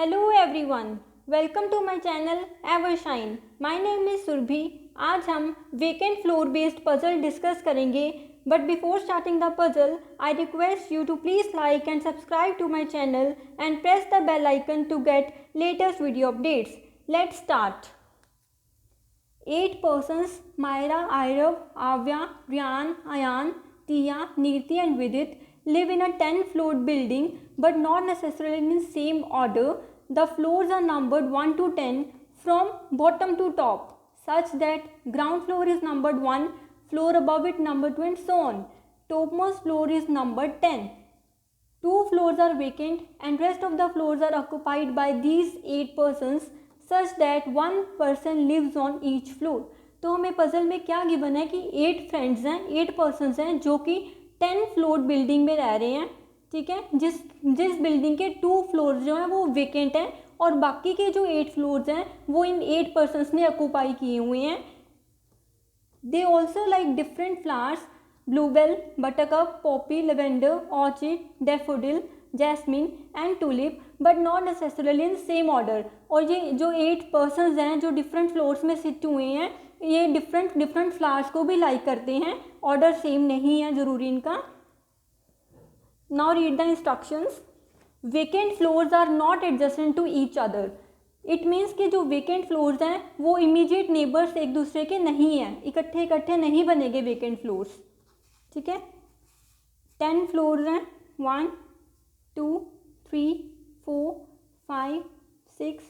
Hello everyone, welcome to my channel Evershine. My name is Surabhi. आज हम vacant floor based puzzle discuss करेंगे, but before starting the puzzle I request you to please like and subscribe to my channel and press the bell icon to get latest video updates. Let's start. 8 persons, Myra, Airav, Avya, Ryan, Ayan, Tia, Neerti and Vidit live in a 10-floor building but not necessarily in same order. The floors are numbered 1 to 10 from bottom to top, such that ground floor is numbered 1, floor above it numbered 2 and so on. Topmost floor is numbered 10. 2 floors are vacant and rest of the floors are occupied by these 8 persons such that 1 person lives on each floor. तो हमें puzzle में क्या given है कि 8 friends हैं, 8 persons हैं जो कि 10 फ्लोर बिल्डिंग में रह रहे हैं। ठीक है, जिस बिल्डिंग के 2 फ्लोर्स जो हैं वो वेकेंट हैं और बाकी के जो 8 फ्लोर्स हैं वो इन 8 पर्सनस ने ऑक्यूपाई किए हुए हैं। They also like different flowers, bluebell, buttercup, poppy, lavender, orchid, daffodil, jasmine and tulip, but not necessarily in same order. और ये जो 8 पर्सनस हैं जो डिफरेंट फ्लोर्स में सिट हुए हैं, ये डिफरेंट फ्लावर्स को भी लाइक करते हैं। ऑर्डर सेम नहीं है जरूरी इनका। Now read the instructions. Vacant floors are not adjacent to each other. It means कि जो वेकेंट फ्लोर्स हैं वो इमीडिएट नेबर्स एक दूसरे के नहीं हैं, इकट्ठे नहीं बनेंगे वेकेंट फ्लोर्स। ठीक है, 10 फ्लोर्स हैं, 1 2 3 4 5 6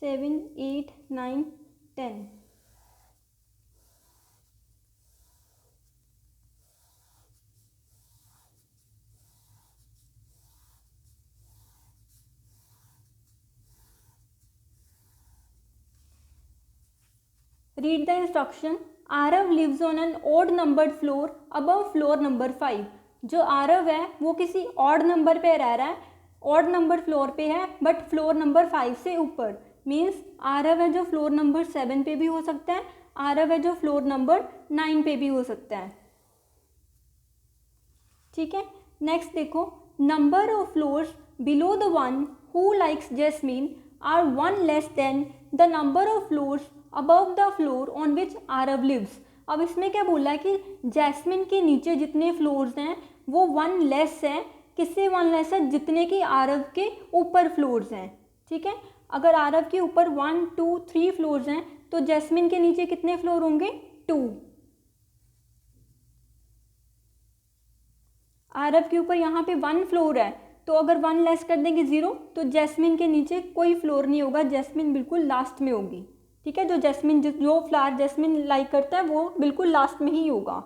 7 8 9 10। Read the instruction. Aarav lives on an odd numbered floor above floor number 5. जो आरव है वो किसी ऑड नंबर पे रह रहा है, ऑड नंबर फ्लोर पे है बट फ्लोर नंबर 5 से ऊपर। मीन्स आरव है जो फ्लोर नंबर 7 पे भी हो सकता है, आरव है जो फ्लोर नंबर 9 पे भी हो सकता है। ठीक है, नेक्स्ट देखो। Number of floors below the one who likes jasmine are 1 less than the number of floors above the floor on which Aarav lives. अब इसमें क्या बोला है कि जैस्मिन के नीचे जितने फ्लोर्स हैं वो 1 लेस है। किससे 1 लेस है? जितने की आरव के ऊपर फ्लोर्स हैं। ठीक है, अगर आरव के ऊपर 1 2 3 फ्लोर्स हैं तो जैस्मिन के नीचे कितने फ्लोर होंगे? 2। आरव के ऊपर यहाँ पे 1 फ्लोर है तो अगर 1 लेस कर देंगे 0 तो जैस्मिन के नीचे कोई फ्लोर नहीं होगा, जैस्मिन बिल्कुल लास्ट में होगी। ठीक है, जो फ्लावर जैस्मिन लाइक करता है वो बिल्कुल लास्ट में ही होगा।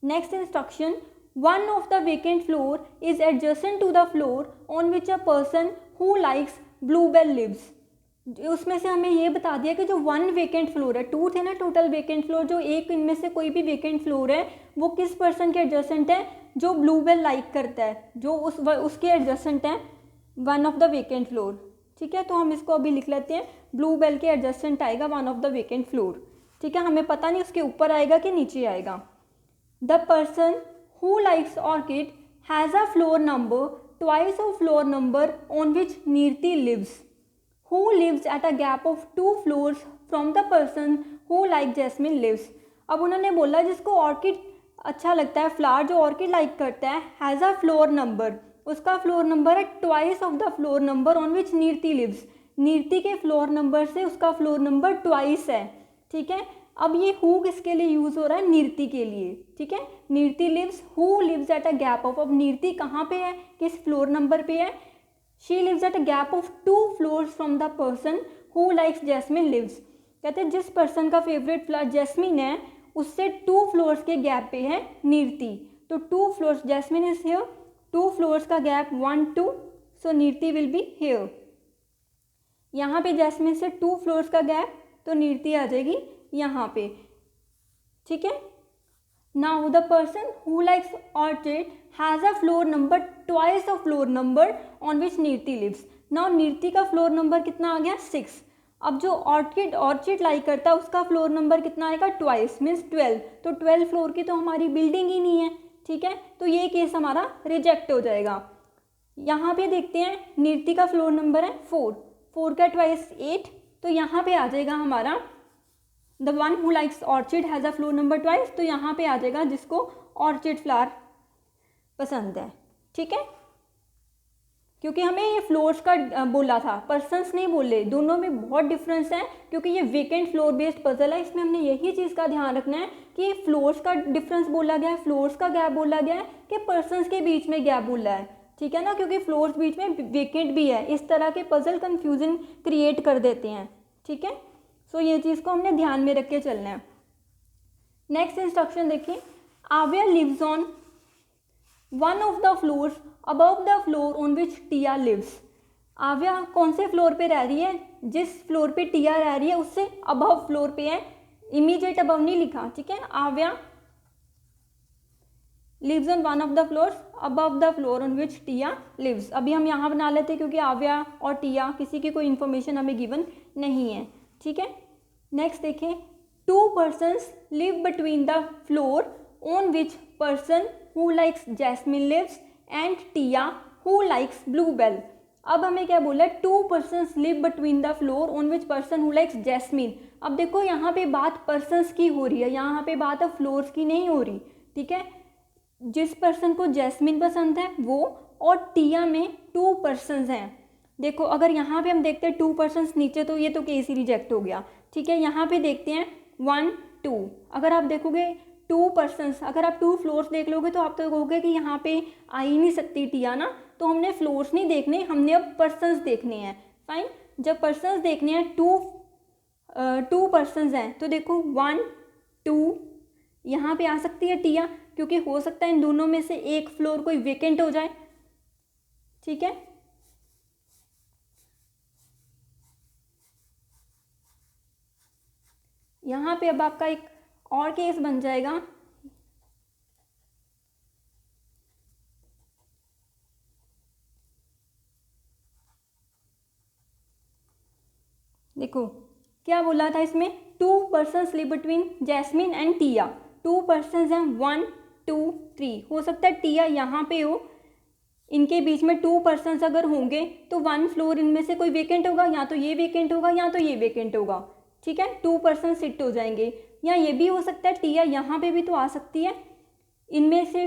Next instruction. 1 of the vacant floor is adjacent to the floor on which a person who likes bluebell lives. उसमें से हमें ये बता दिया कि जो 1 वेकेंट फ्लोर है, 2 थे ना टोटल वेकेंट फ्लोर, जो एक इनमें से कोई भी वेकेंट फ्लोर है वो किस पर्सन के एडजेसेंट है? जो ब्लूबेल लाइक करता है, जो उसके एडजेसेंट है 1 ऑफ द वेकेंट फ्लोर। ठीक है, तो हम इसको अभी लिख लेते हैं। ब्लूबेल के एडजेसेंट आएगा 1 ऑफ द वेकेंट फ्लोर। ठीक है, हमें पता नहीं उसके ऊपर आएगा कि नीचे आएगा। The person who likes orchid has a floor number twice of floor number on which Nirati lives, who lives at a gap of 2 floors from the person who like jasmine lives. अब उन्होंने बोला जिसको ऑर्किड अच्छा लगता है, flower जो orchid like करता है, हैज़ अ फ्लोर नंबर, उसका फ्लोर नंबर है twice of the floor number on which Nirati lives. Nirati के फ्लोर नंबर से उसका फ्लोर नंबर ट्वाइस है। ठीक है, अब ये हु किसके लिए यूज़ हो रहा है? नीरती के लिए। ठीक है, Nirati lives, who lives at a gap of. अब नीरती कहाँ पे है, किस फ्लोर नंबर पे है? She lives at a gap of 2 floors from the person who likes jasmine lives. कहते हैं जिस पर्सन का फेवरेट फ्लावर जैस्मिन है उससे 2 फ्लोर्स के गैप पे है नीरती। तो 2 floors, jasmine is here, 2 floors का gap 1 2, so Nirati will be here. यहाँ पे जैस्मिन से 2 फ्लोर्स का गैप, तो नीरती आ जाएगी यहाँ पे। ठीक है, now the person who likes orchid has a floor number twice of floor number on which Nirati lives. Now Nirati का फ्लोर नंबर कितना आ गया? 6। अब जो ऑर्चिड लाइक करता है उसका फ्लोर नंबर कितना आएगा? Twice, means 12। तो 12 फ्लोर की तो हमारी बिल्डिंग ही नहीं है। ठीक है, तो ये केस हमारा रिजेक्ट हो जाएगा। यहाँ पे देखते हैं नीरती का फ्लोर नंबर है 4। 4 का ट्वाइस 8, तो यहाँ पे आ जाएगा हमारा the one who likes orchid has a floor number twice, तो यहाँ पे आ जाएगा जिसको ऑर्चिड फ्लावर पसंद है। ठीक है, क्योंकि हमें ये फ्लोर्स का बोला था, पर्सन्स नहीं बोले, दोनों में बहुत डिफरेंस है, क्योंकि ये वीकेंड फ्लोर बेस्ड पजल है। इसमें हमने यही चीज़ का ध्यान रखना है कि फ्लोर्स का डिफरेंस बोला गया है, फ्लोर्स का गैप बोला गया है कि पर्सन्स के बीच में गैप बोला है। ठीक है ना, क्योंकि फ्लोर्स बीच में वेकेंट भी है, इस तरह के पजल कन्फ्यूजन क्रिएट कर देते हैं। ठीक है, सो ये चीज़ को हमने ध्यान में रख के चलना है। नेक्स्ट इंस्ट्रक्शन देखिए, Aavya lives on one of the floors above the floor on which Tia lives. Aavya कौन से फ्लोर पे रह रही है? जिस फ्लोर पे टिया रह रही है उससे अबव फ्लोर पे है, इमीडिएट अबव नहीं लिखा। ठीक है, Aavya lives on one of the floors above the floor on which Tia lives. अभी हम यहाँ बना लेते हैं क्योंकि आव्या और टिया किसी की कोई इन्फॉर्मेशन हमें गिवन नहीं है। ठीक है, नेक्स्ट देखें, 2 persons live between the floor on which person who likes jasmine lives and Tia who likes bluebell। अब हमें क्या बोला है? 2 persons live between the floor on which person who likes jasmine। अब देखो यहाँ पे बात persons की हो रही है, यहाँ पे बात अब फ्लोर्स की नहीं हो रही। ठीक है, जिस पर्सन को जैस्मिन पसंद है वो, और टिया में 2 persons हैं। देखो अगर यहाँ पे हम देखते हैं 2 persons नीचे, तो ये तो केस ही रिजेक्ट हो गया। ठीक है, यहाँ पे देखते हैं 1 2। अगर आप देखोगे 2 persons, अगर आप 2 फ्लोर्स देख लोगे तो आप तो कहोगे कि यहाँ पे आ ही नहीं सकती टिया ना, तो हमने फ्लोर्स नहीं देखने, हमने अब पर्सन्स देखने हैं। फाइन, जब पर्सन्स देखने हैं, 2 persons हैं, तो देखो 1 2 यहाँ पे आ सकती है टिया, क्योंकि हो सकता है इन दोनों में से एक फ्लोर कोई वेकेंट हो जाए। ठीक है, यहाँ पे अब आपका एक और केस बन जाएगा। देखो क्या बोला था इसमें, 2 persons live between jasmine and Tia. 2 persons हैं, 1 2 3। हो सकता है टिया यहाँ पे हो, इनके बीच में 2 persons अगर होंगे तो 1 फ्लोर इनमें से कोई वेकेंट होगा, या तो ये वेकेंट होगा या तो ये वेकेंट होगा। ठीक है, 2 persons सिट हो जाएंगे। या ये भी हो सकता है टिया यहाँ पे भी तो आ सकती है इनमें से,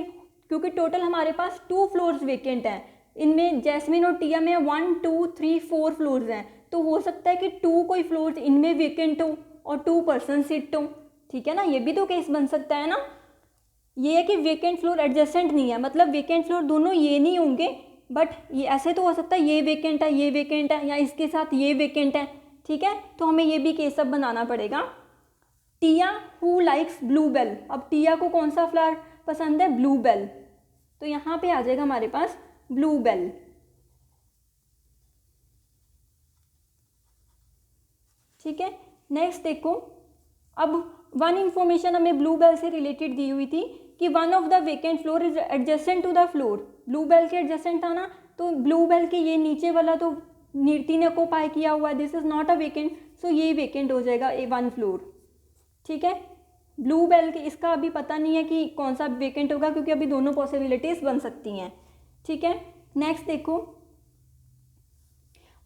क्योंकि टोटल हमारे पास 2 फ्लोर्स वेकेंट हैं। इनमें जैस्मिन और टिया में 1 2 3 4 फ्लोर्स हैं, तो हो सकता है कि 2 कोई फ्लोर्स इनमें वेकेंट हो और 2 पर्सन सिट हो। ठीक है ना, ये भी तो केस बन सकता है ना। ये है कि वेकेंट फ्लोर एडजेसेंट नहीं है, मतलब वेकेंट फ्लोर दोनों ये नहीं होंगे, बट ये ऐसे तो हो सकता है ये वेकेंट है, ये वेकेंट है, या इसके साथ ये वेकेंट है। ठीक है, तो हमें ये भी केस अब बनाना पड़ेगा। टिया हु लाइक्स ब्लूबेल। अब टिया को कौन सा फ्लावर पसंद है? ब्लूबेल, तो यहाँ पे आ जाएगा हमारे पास ब्लूबेल। ठीक है, नेक्स्ट देखो, अब वन इंफॉर्मेशन हमें ब्लूबेल से रिलेटेड दी हुई थी कि one of the vacant floor is adjacent to the floor. Bluebell के एडजेसेंट था ना, तो ब्लूबेल के ये नीचे वाला तो नीरती ने ऑक्युपाई किया हुआ है, this is not a vacant, so ये वेकेंट हो जाएगा ए 1 फ्लोर। ठीक है, ब्लूबेल के इसका अभी पता नहीं है कि कौन सा वेकेंट होगा, क्योंकि अभी दोनों पॉसिबिलिटीज बन सकती हैं। ठीक है, नेक्स्ट देखो,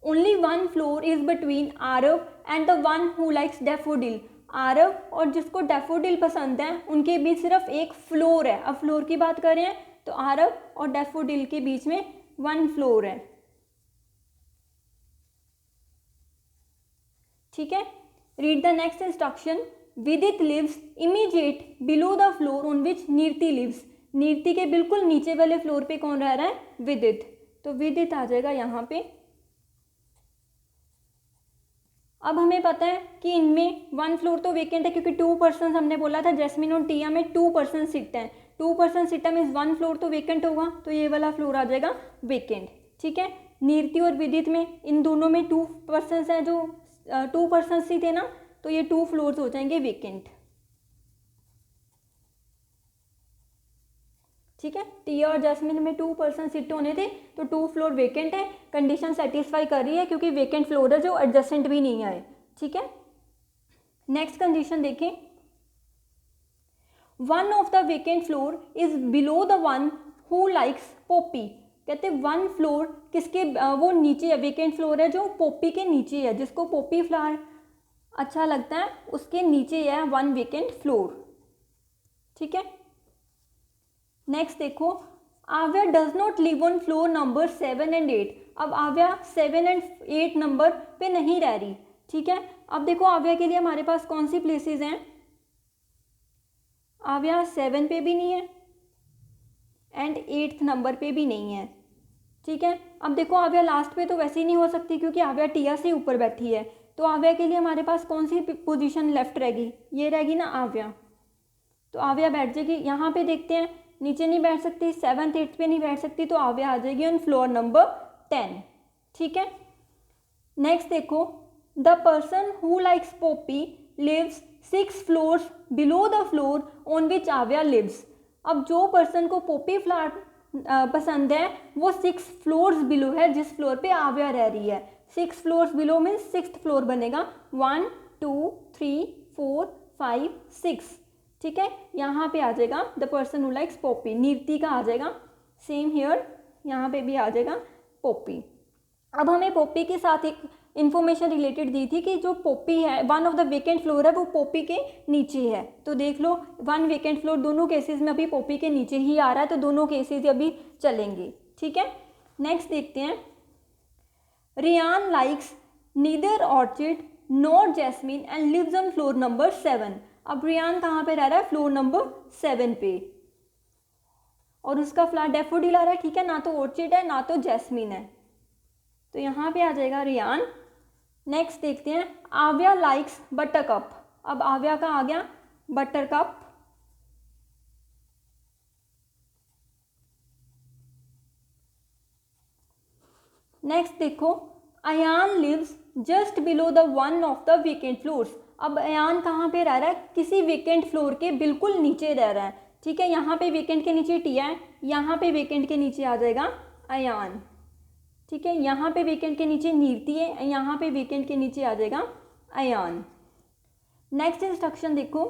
only 1 floor is between Aarav and the one who likes daffodil. Aarav और जिसको डैफोडिल पसंद है उनके बीच सिर्फ एक फ्लोर है। अब फ्लोर की बात करें तो आरव और डैफोडिल के बीच में 1 फ्लोर है। ठीक है, read the next instruction, Vidit lives immediate below the floor on which Nirati lives. Nirati के बिल्कुल नीचे वाले फ्लोर पे कौन रह रहा है? विदित, तो विदित आ जाएगा यहाँ पे। अब हमें पता है कि इनमें 1 फ्लोर तो वेकेंट है, क्योंकि 2 पर्सन हमने बोला था जैस्मिन और टिया में 2 पर्सन सिट हैं। 2 पर्सन सिट में 1 फ्लोर तो वेकेंट होगा, तो ये वाला फ्लोर आ जाएगा वेकेंट। ठीक है, नीरती और विदित में इन दोनों में 2 पर्सन हैं, जो 2 पर्सन ही थे ना, तो ये 2 फ्लोर्स हो जाएंगे वेकेंट। ठीक है, टिया और जैस्मिन में 2 पर्सन सिट होने थे, तो 2 फ्लोर वेकेंट है। कंडीशन सेटिस्फाई कर रही है, क्योंकि वेकेंट फ्लोर है जो एडजेसेंट भी नहीं आए। ठीक है, नेक्स्ट कंडीशन देखें, 1 of the vacant floor is below the one who likes Poppy. कहते हैं वन फ्लोर किसके वो नीचे है, वेकेंट फ्लोर है जो पोपी के नीचे है, जिसको पोपी फ्लावर अच्छा लगता है उसके नीचे है वन वेकेंट फ्लोर। ठीक है, नेक्स्ट देखो, आव्या does not live on floor number 7 and 8। अब आव्या 7 एंड 8 नंबर पे नहीं रह रही। ठीक है, अब देखो आव्या के लिए हमारे पास कौन सी प्लेसेस हैं, आव्या 7 पे भी नहीं है एंड 8th नंबर पे भी नहीं है। ठीक है, अब देखो आव्या लास्ट पे तो वैसे ही नहीं हो सकती क्योंकि आव्या टिया से ऊपर बैठी है, तो आव्या के लिए हमारे पास कौन सी पोजीशन लेफ्ट रहेगी, ये रहेगी ना आव्या, तो आव्या बैठ जाएगी यहाँ पे। देखते हैं, नीचे नहीं बैठ सकती, 7th 8th पे नहीं बैठ सकती, तो आव्या आ जाएगी ऑन फ्लोर नंबर 10। ठीक है, नेक्स्ट देखो, the person who likes poppy lives 6 floors below the floor on which Aavya lives. अब जो पर्सन को पोपी फ्लावर पसंद है वो 6 फ्लोर्स बिलो है जिस फ्लोर पे आव्या रह रही है। 6 floors below means 6th floor बनेगा, 1 2 3 4 5 6। ठीक है, यहाँ पे आ जाएगा the person who likes Poppy, नीति का आ जाएगा, सेम हियर यहाँ पे भी आ जाएगा पोपी। अब हमें पोपी के साथ एक इन्फॉर्मेशन रिलेटेड दी थी कि जो पोपी है one of the vacant floor है वो पोपी के नीचे है, तो देख लो वन वेकेंट फ्लोर दोनों केसेस में अभी पोपी के नीचे ही आ रहा है, तो दोनों केसेस अभी चलेंगे। ठीक है, नेक्स्ट देखते हैं, Riyan likes neither orchid nor jasmine and lives on floor number 7। अब रियान कहाँ पे रह रहा है, फ्लोर नंबर 7 पे, और उसका फ्लावर डैफोडिल आ रहा है। ठीक है, ना तो ऑर्चिड है ना तो जैस्मिन है, तो यहाँ पे आ जाएगा रियान। नेक्स्ट देखते हैं, आव्या लाइक्स बटरकप। अब आव्या का आ गया बटरकप। नेक्स्ट देखो, Ayaan lives just below the one of the vacant floors. अब अयान कहाँ पे रह रहा है, किसी वेकेंट फ्लोर के बिल्कुल नीचे रह रहा है। ठीक है, यहाँ पे वेकेंट के नीचे टिया है, यहाँ पे वेकेंट के नीचे आ जाएगा अयान। ठीक है, यहाँ पे वेकेंट के नीचे नीति है, यहाँ पे वेकेंट के नीचे आ जाएगा अयान। नेक्स्ट इंस्ट्रक्शन देखो,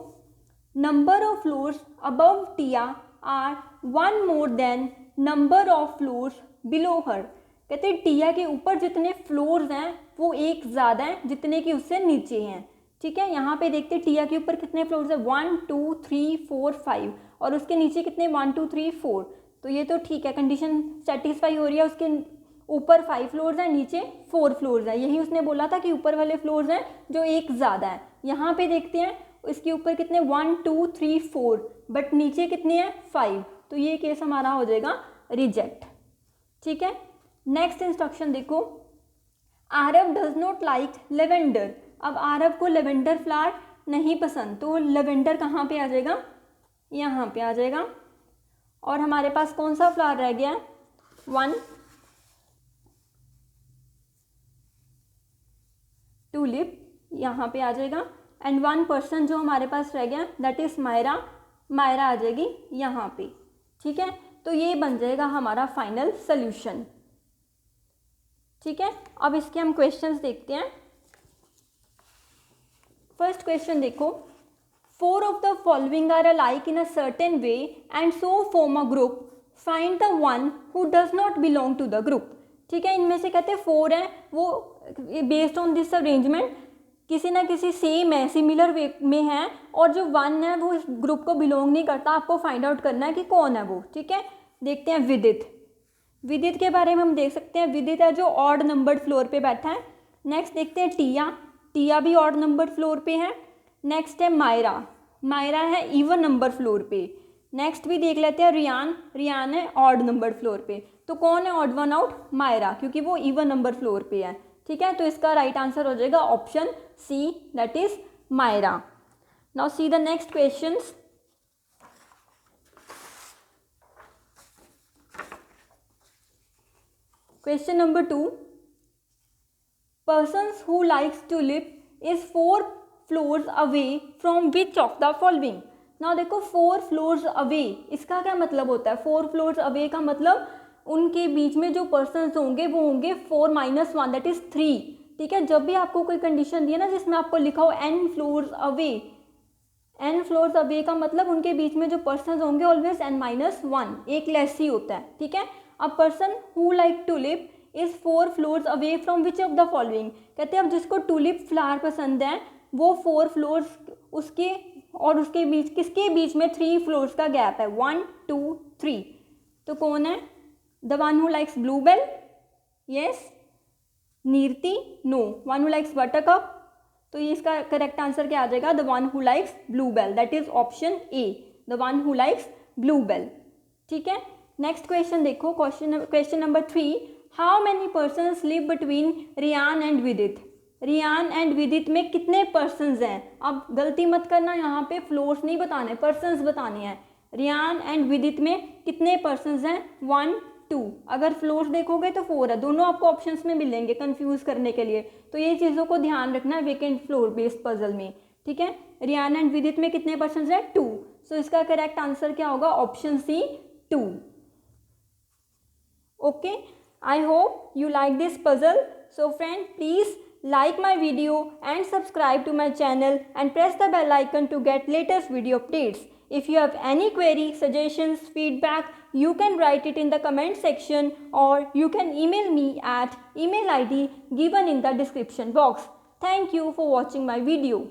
number of floors above Tia are 1 more than number of floors below her. कहते हैं टिया के ऊपर जितने फ्लोर्स हैं वो एक ज़्यादा हैं जितने कि उससे नीचे हैं। ठीक है, यहाँ पे देखते हैं टिया के ऊपर कितने फ्लोर्स हैं, 1 2 3 4 5, और उसके नीचे कितने 1 2 3 4, तो ये तो ठीक है, कंडीशन सेटिस्फाई हो रही है। उसके ऊपर 5 फ्लोर्स हैं, नीचे 4 फ्लोर्स हैं, यही उसने बोला था कि ऊपर वाले फ्लोर्स हैं जो एक ज़्यादा है। यहाँ पे देखते हैं इसके ऊपर कितने 1 2 3 4, बट नीचे कितने हैं 5, तो ये केस हमारा हो जाएगा रिजेक्ट। ठीक है, नेक्स्ट इंस्ट्रक्शन देखो, Aarav does not like lavender. अब आरव को लेवेंडर फ्लावर नहीं पसंद, तो लेवेंडर कहाँ पे आ जाएगा, यहाँ पे आ जाएगा। और हमारे पास कौन सा फ्लावर रह गया, 1 टूलिप यहाँ पे आ जाएगा, एंड 1 पर्सन जो हमारे पास रह गया दैट इज मायरा, मायरा आ जाएगी यहाँ पे। ठीक है, तो ये बन जाएगा हमारा फाइनल सोल्यूशन। ठीक है, अब इसके हम क्वेश्चंस देखते हैं। फर्स्ट क्वेश्चन देखो, 4 of the following are alike in a certain way and so form a group, find the one who does not belong to the group. ठीक है, इनमें से कहते हैं 4 हैं वो बेस्ड ऑन दिस अरेंजमेंट किसी ना किसी सेम है, सिमिलर वे में है, और जो 1 है वो इस ग्रुप को बिलोंग नहीं करता, आपको फाइंड आउट करना है कि कौन है वो। ठीक है, देखते हैं विदित। विदित के बारे में हम देख सकते हैं, विदित है जो ऑड नंबर्ड फ्लोर पे बैठा है। नेक्स्ट देखते हैं टिया, टिया भी ऑड नंबर्ड फ्लोर पे है। नेक्स्ट है मायरा, मायरा है इवन नंबर फ्लोर पे। नेक्स्ट भी देख लेते हैं रियान, रियान है ऑड नंबर फ्लोर पे। तो कौन है ऑड वन आउट, मायरा, क्योंकि वो इवन नंबर फ्लोर पे है। ठीक है, तो इसका राइट आंसर हो जाएगा option C, that is Myra. Now see the next questions. Question number 2, persons who likes tulip is 4 floors away from which of the following। now देखो 4 floors away, इसका क्या मतलब होता है, 4 floors away का मतलब उनके बीच में जो पर्सन्स होंगे वो होंगे 4 - 1 दैट इज 3। ठीक है, जब भी आपको कोई कंडीशन दी है ना जिसमें आपको लिखा हो n floors away, n floors away का मतलब उनके बीच में जो पर्सन्स होंगे ऑलवेज n - 1, एक लेस ही होता है। ठीक है, अ person who like tulip is 4 floors away from which of the following. कहते हैं अब जिसको टूलिप फ्लावर पसंद है वो 4 फ्लोर्स उसके और उसके बीच किसके बीच में 3 फ्लोर्स का गैप है, 1 2 3। तो कौन है? The one who likes bluebell, yes. Nirati, no. One who likes buttercup, तो ये इसका करेक्ट आंसर क्या आ जाएगा? The one who likes bluebell, that is option A, the one who likes bluebell. ठीक है, नेक्स्ट क्वेश्चन देखो, question number 3, how many persons live between Riyan and Vidit. Riyan and विदित में कितने पर्सन्स हैं? अब गलती मत करना, यहाँ पे फ्लोर्स नहीं बताने, पर्सन्स बताने हैं। रियान एंड विदित में कितने पर्सन्स हैं? 1 2। अगर फ्लोर्स देखोगे तो 4 है, दोनों आपको ऑप्शंस में मिलेंगे कंफ्यूज करने के लिए, तो ये चीज़ों को ध्यान रखना है वेकेंट फ्लोर बेस्ड पजल में। ठीक है, रियान एंड विदित में कितने पर्सन्स हैं? 2। सो इसका करेक्ट आंसर क्या होगा? Option C, 2। Okay, I hope you like this puzzle. So friend, please like my video and subscribe to my channel and press the bell icon to get latest video updates. If you have any query, suggestions, feedback, you can write it in the comment section or you can email me at email ID given in the description box. Thank you for watching my video.